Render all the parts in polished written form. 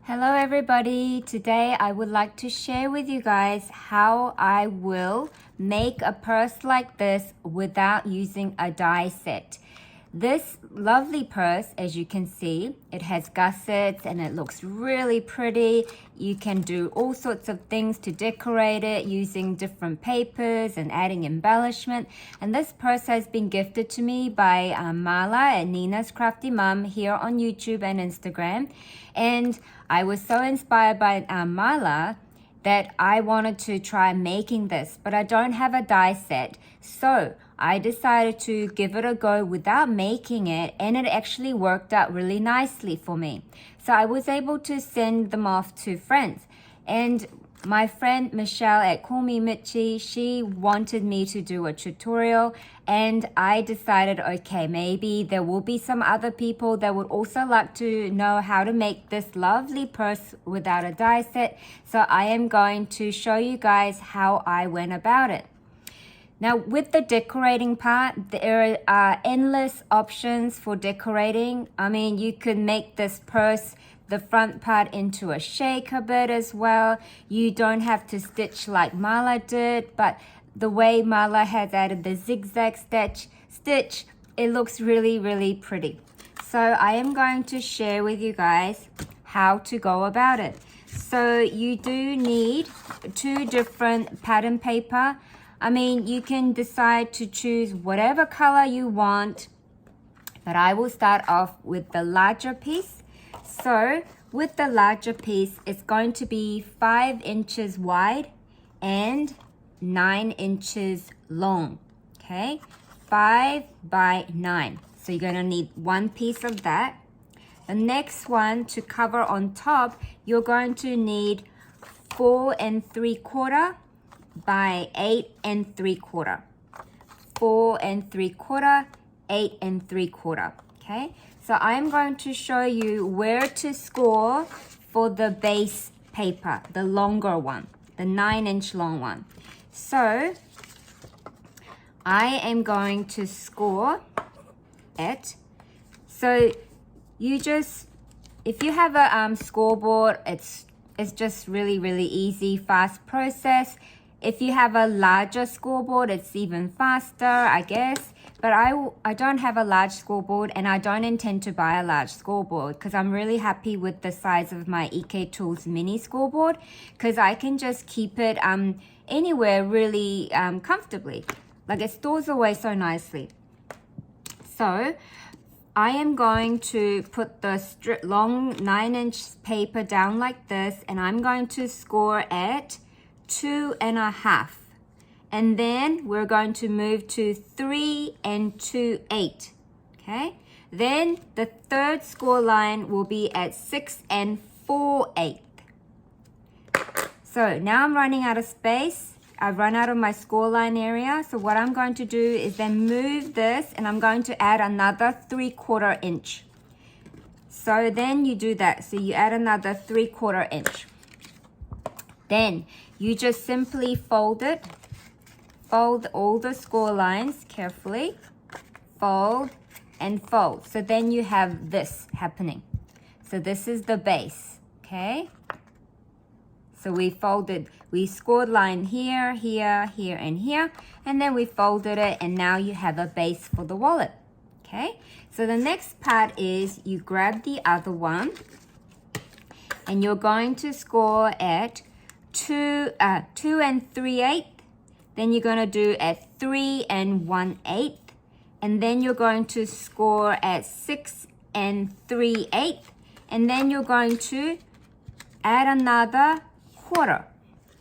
Hello everybody, today I would like to share with you guys how I will make a purse like this without using a die set. This lovely purse, as you can see, it has gussets and it looks really pretty. You can do all sorts of things to decorate it using different papers and adding embellishment. And this purse has been gifted to me by Marla at Nina's Crafty Mum here on YouTube and Instagram. And I was so inspired by Marla that I wanted to try making this, but I don't have a die set. So I decided to give it a go without making it, and it actually worked out really nicely for me. So I was able to send them off to friends. And my friend Michelle at Call Me Mitchie, she wanted me to do a tutorial, and I decided, okay, maybe there will be some other people that would also like to know how to make this lovely purse without a die set. So I am going to show you guys how I went about it. Now, with the decorating part, there are endless options for decorating. I mean, you could make this purse, the front part, into a shaker bit as well. You don't have to stitch like Marla did, but the way Marla has added the zigzag stitch, it looks really, really pretty. So I am going to share with you guys how to go about it. So you do need 2 different pattern paper. I mean, you can decide to choose whatever color you want, but I will start off with the larger piece. So with the larger piece, it's going to be 5 inches wide and 9 inches long, okay? 5 by 9. So you're gonna need 1 piece of that. The next one, to cover on top, you're going to need 4 3/4 by 8 3/4. 4 3/4, 8 3/4. Okay, so I'm going to show you where to score for the base paper, the longer one, the 9-inch long one. So I am going to score it. So you just, if you have a scoreboard, it's just really easy, fast process. If you have a larger scoreboard, it's even faster, I guess. But I don't have a large scoreboard, and I don't intend to buy a large scoreboard because I'm really happy with the size of my EK Tools mini scoreboard, because I can just keep it anywhere really comfortably. Like, it stores away so nicely. So I am going to put the long 9-inch paper down like this, and I'm going to score at 2.5, and then we're going to move to 3 2/8. Okay, then the third score line will be at 6 4/8. So now I'm running out of space. I've run out of my score line area. So what I'm going to do is then move this, and I'm going to add another 3/4 inch. So then you do that. So you add another 3/4 inch. Then you just simply fold it. Fold all the score lines carefully. Fold and fold. So then you have this happening. So this is the base, okay? So we scored line here, here, here, and here, and then we folded it, and now you have a base for the wallet, okay? So the next part is you grab the other one, and you're going to score at 2 3/8. Then you're going to do at 3 1/8, and then you're going to score at 6 3/8, and then you're going to add another quarter.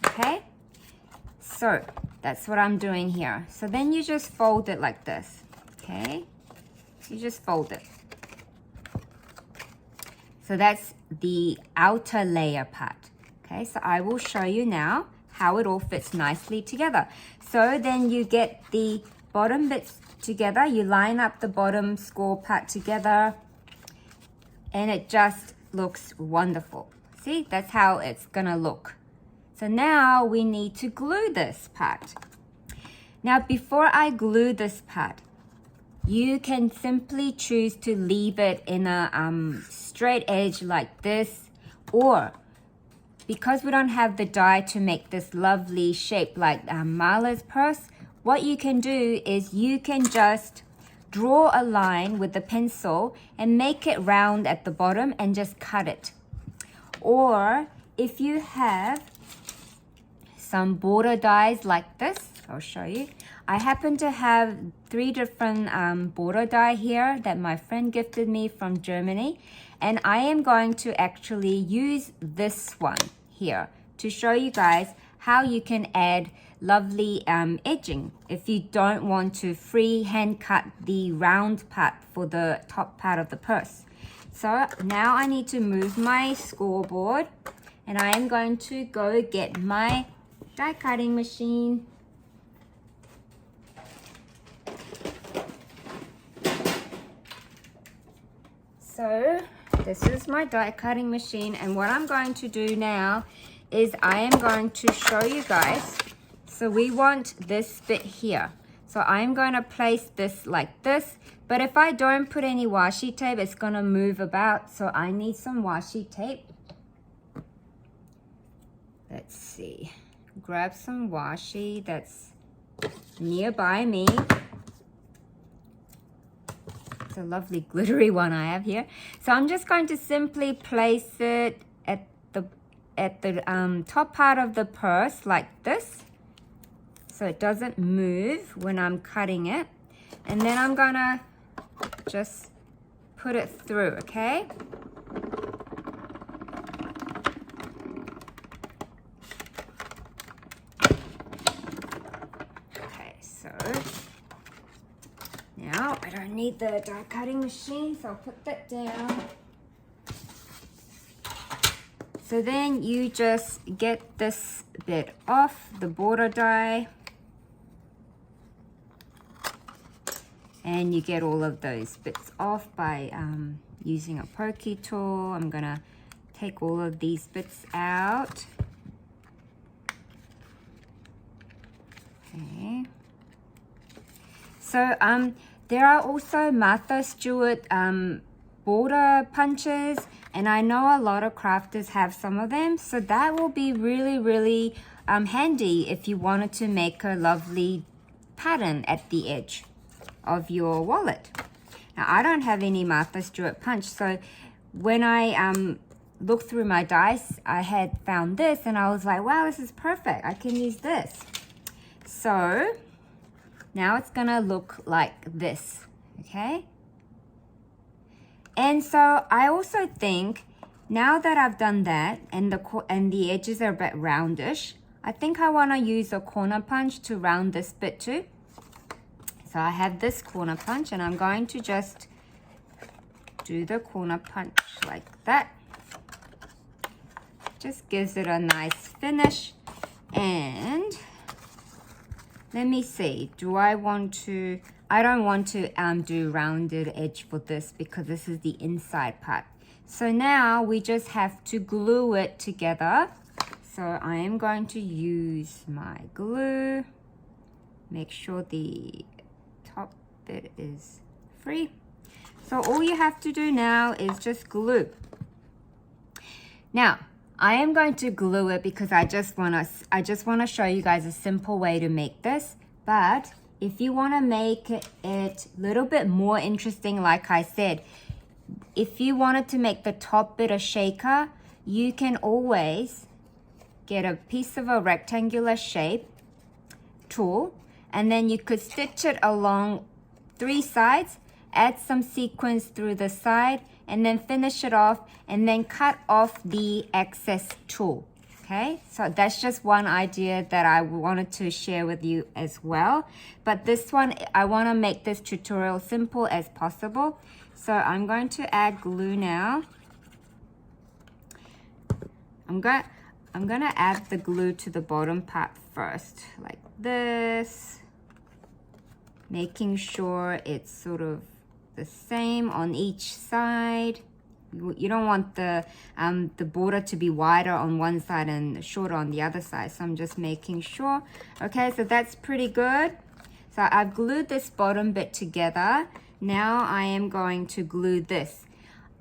Okay, so that's what I'm doing here. So then you just fold it like this. Okay, you just fold it. So that's the outer layer part. Okay, so I will show you now how it all fits nicely together. So then you get the bottom bits together, you line up the bottom score part together, and it just looks wonderful. See, that's how it's gonna look. So now we need to glue this part. Now, before I glue this part, you can simply choose to leave it in a straight edge like this, Or because we don't have the die to make this lovely shape like Marla's purse, what you can do is you can just draw a line with the pencil and make it round at the bottom and just cut it. Or if you have some border dies like this, I'll show you. I happen to have 3 different border die here that my friend gifted me from Germany, and I am going to actually use this one here to show you guys how you can add lovely edging if you don't want to freehand cut the round part for the top part of the purse. So now I need to move my scoreboard, and I am going to go get my die cutting machine. So this is my die cutting machine, and what I'm going to do now is I am going to show you guys. So we want this bit here. So I'm going to place this like this, but if I don't put any washi tape, it's going to move about. So I need some washi tape. Let's see. Grab some washi that's nearby me. It's a lovely glittery one I have here. So I'm just going to simply place it at the top part of the purse like this, so it doesn't move when I'm cutting it. And then I'm gonna just put it through, okay? Okay, so now I don't need the die cutting machine, so I'll put that down. So then you just get this bit off the border die, and you get all of those bits off by using a pokey tool. I'm gonna take all of these bits out. Okay. So there are also Martha Stewart border punches, and I know a lot of crafters have some of them, so that will be really handy if you wanted to make a lovely pattern at the edge of your wallet. Now I don't have any Martha Stewart punch, so when I looked through my dice, I had found this and I was like, wow, this is perfect, I can use this. So now it's gonna look like this, okay? And so I also think now that I've done that and the edges are a bit roundish, I think I want to use a corner punch to round this bit too. So I have this corner punch, and I'm going to just do the corner punch like that. Just gives it a nice finish. And let me see, I don't want to do rounded edge for this because this is the inside part. So now we just have to glue it together. So I am going to use my glue. Make sure the top bit is free. So all you have to do now is just glue. Now, I am going to glue it because I just want to show you guys a simple way to make this. But if you want to make it a little bit more interesting, like I said, if you wanted to make the top bit a shaker, you can always get a piece of a rectangular shape tool, and then you could stitch it along 3 sides, add some sequins through the side, and then finish it off, and then cut off the excess tool. Okay, so that's just one idea that I wanted to share with you as well. But this one, I want to make this tutorial simple as possible. So I'm going to add glue now. I'm gonna add the glue to the bottom part first, like this, making sure it's sort of the same on each side. You don't want the border to be wider on one side and shorter on the other side, so I'm just making sure. Okay, so that's pretty good. So I've glued this bottom bit together. Now I am going to glue this.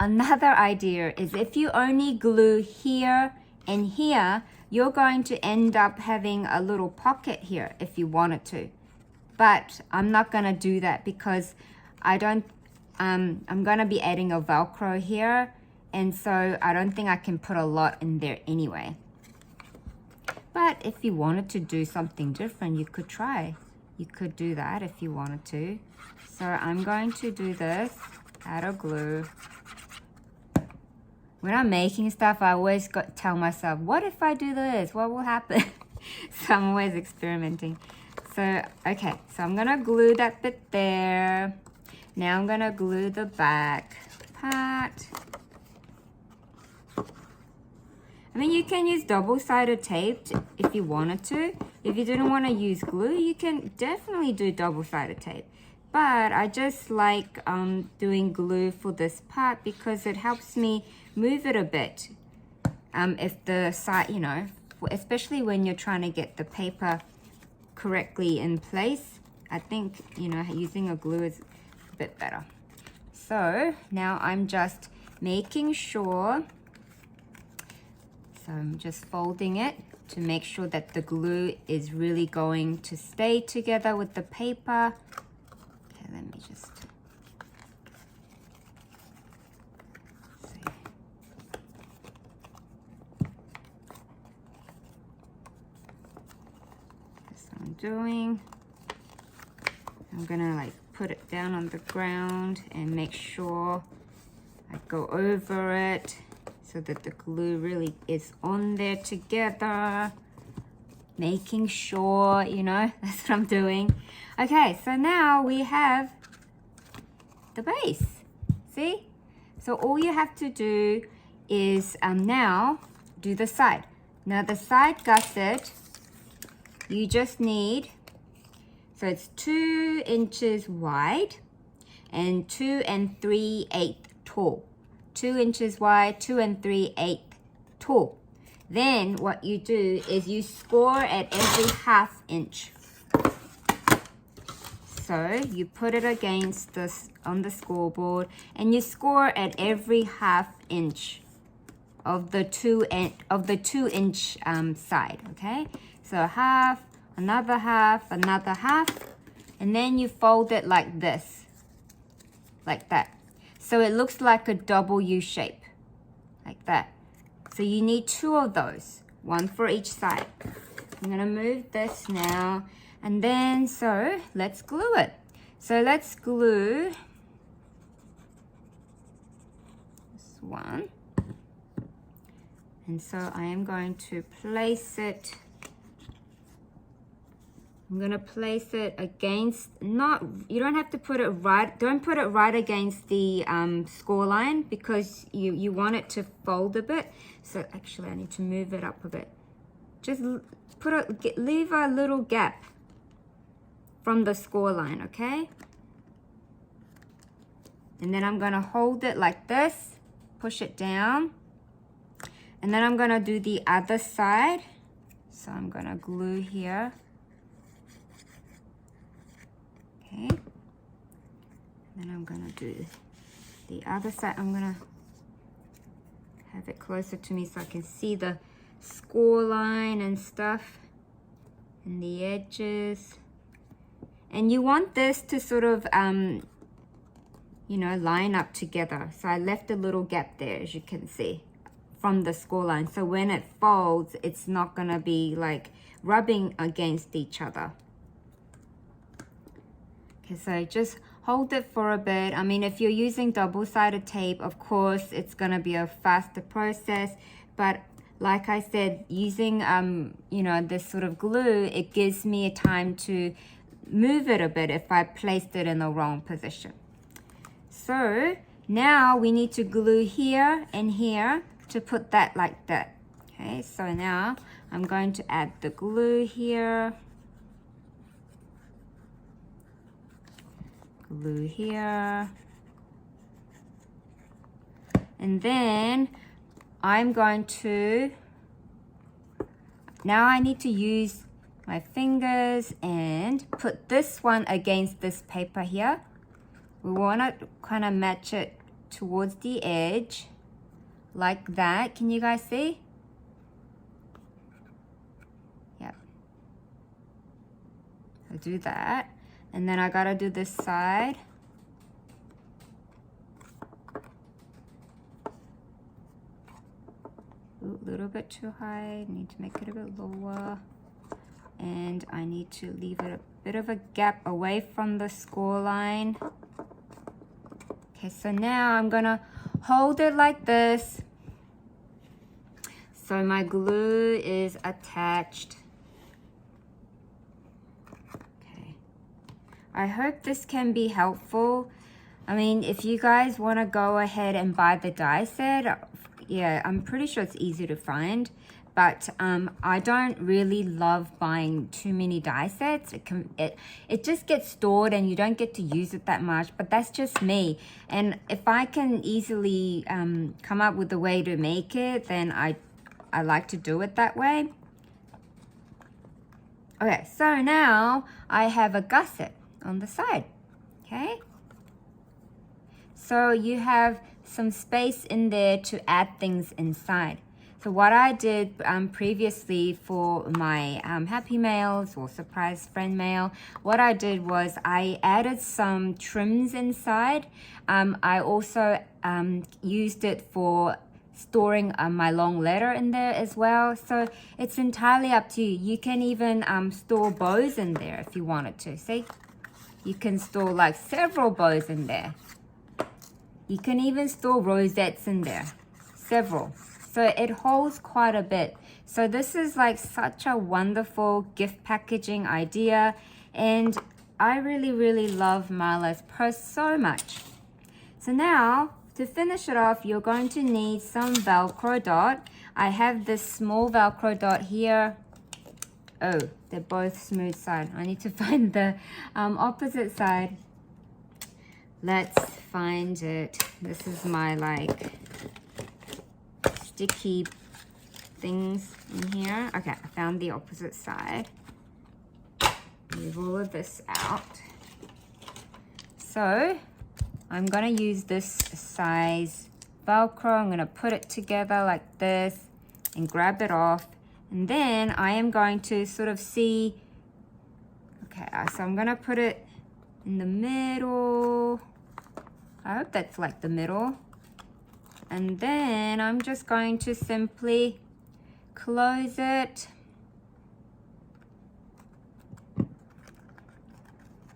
another idea is if you only glue here and here, you're going to end up having a little pocket here if you wanted to. But I'm not gonna do that because I'm gonna be adding a Velcro here, and so I don't think I can put a lot in there anyway. But if you wanted to do something different, you could try. You could do that if you wanted to. So I'm going to do this, add a glue. When I'm making stuff, I always tell myself, what if I do this? What will happen? So I'm always experimenting. So, okay, so I'm gonna glue that bit there. Now I'm gonna glue the back part. I mean, you can use double-sided tape if you wanted to. If you didn't want to use glue, you can definitely do double-sided tape. But I just like doing glue for this part because it helps me move it a bit. If the side, you know, especially when you're trying to get the paper correctly in place, I think, you know, using a glue is a bit better. So now I'm just making sure, so I'm just folding it to make sure that the glue is really going to stay together with the paper. Okay, let me just see. That's what I'm doing. I'm gonna like put it down on the ground and make sure I go over it so that the glue really is on there together. Making sure, you know, that's what I'm doing. Okay, so now we have the base. See? So all you have to do is now do the side. Now the side gusset, you just need, so it's 2 inches wide and 2 3/8 tall. 2 inches wide, 2 3/8 tall. Then what you do is you score at every 1/2 inch. So you put it against this on the scoreboard and you score at every 1/2 inch of the 2 inch side, okay? So half, another half, another half, and then you fold it like this, like that. So it looks like a double U shape, like that. So you need 2 of those, 1 for each side. I'm gonna move this now, and then, so let's glue it. So let's glue this one. And so I am going to place it, I'm gonna place it against, you don't have to put it right, don't put it right against the score line because you want it to fold a bit. So actually I need to move it up a bit. Just leave a little gap from the score line, okay? And then I'm gonna hold it like this, push it down, and then I'm gonna do the other side. So I'm gonna glue here. Okay, then I'm gonna do the other side. I'm gonna have it closer to me so I can see the score line and stuff and the edges. And you want this to sort of, you know, line up together. So I left a little gap there, as you can see, from the score line. So when it folds, it's not gonna be like rubbing against each other. Okay, so just hold it for a bit. I mean, if you're using double-sided tape, of course, it's gonna be a faster process. But like I said, using, you know, this sort of glue, it gives me a time to move it a bit if I placed it in the wrong position. So now we need to glue here and here to put that like that. Okay, so now I'm going to add the glue here. Glue here. And then I'm going to, now I need to use my fingers and put this one against this paper here. We want to kind of match it towards the edge like that. Can you guys see? Yep. I'll do that. And then I gotta do this side. Ooh, a little bit too high. Need to make it a bit lower. And I need to leave it a bit of a gap away from the score line. Okay, so now I'm gonna hold it like this. So my glue is attached. Okay. I hope this can be helpful. I mean, if you guys wanna go ahead and buy the die set, yeah, I'm pretty sure it's easy to find. But I don't really love buying too many die sets. It just gets stored and you don't get to use it that much, but that's just me. And if I can easily come up with a way to make it, then I like to do it that way. Okay, so now I have a gusset on the side, okay? So you have some space in there to add things inside. So what I did previously for my happy mails or surprise friend mail, what I did was I added some trims inside. I also used it for storing my long letter in there as well. So it's entirely up to you. You can even store bows in there if you wanted to. See? You can store like several bows in there. You can even store rosettes in there. Several. So it holds quite a bit. So this is like such a wonderful gift packaging idea. And I really, really love Marla's purse so much. So now, to finish it off, you're going to need some Velcro dot. I have this small Velcro dot here. Oh, they're both smooth side. I need to find the opposite side. Let's find it. This is my like sticky things in here. Okay, I found the opposite side. Move all of this out. So I'm gonna use this size Velcro. I'm gonna put it together like this and grab it off. And then I am going to sort of see, okay, so I'm gonna put it in the middle. I hope that's like the middle. And then I'm just going to simply close it.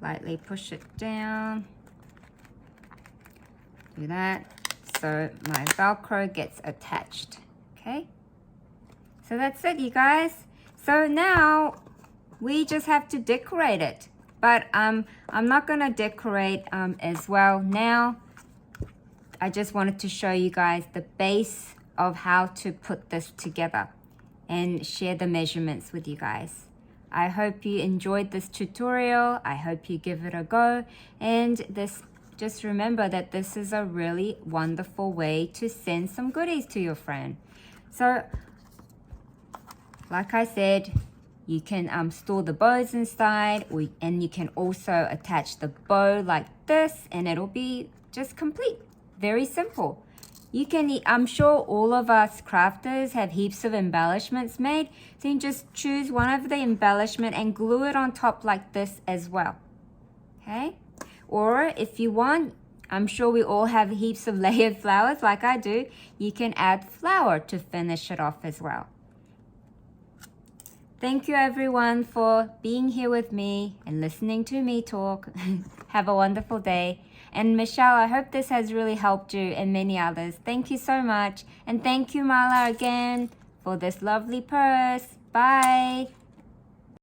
Lightly push it down. Do that. So my Velcro gets attached. Okay. So that's it, you guys. So now we just have to decorate it. But I'm not gonna decorate as well now. I just wanted to show you guys the base of how to put this together and share the measurements with you guys. I hope you enjoyed this tutorial. I hope you give it a go. And just remember that this is a really wonderful way to send some goodies to your friend. So, like I said, you can store the bows inside, and you can also attach the bow like this, and it'll be just complete. Very simple. You can, I'm sure all of us crafters have heaps of embellishments made. So you can just choose one of the embellishment and glue it on top like this as well. Okay? Or if you want, I'm sure we all have heaps of layered flowers like I do. You can add flower to finish it off as well. Thank you everyone for being here with me and listening to me talk. Have a wonderful day. And Michelle, I hope this has really helped you and many others. Thank you so much. And thank you, Marla, again for this lovely purse. Bye.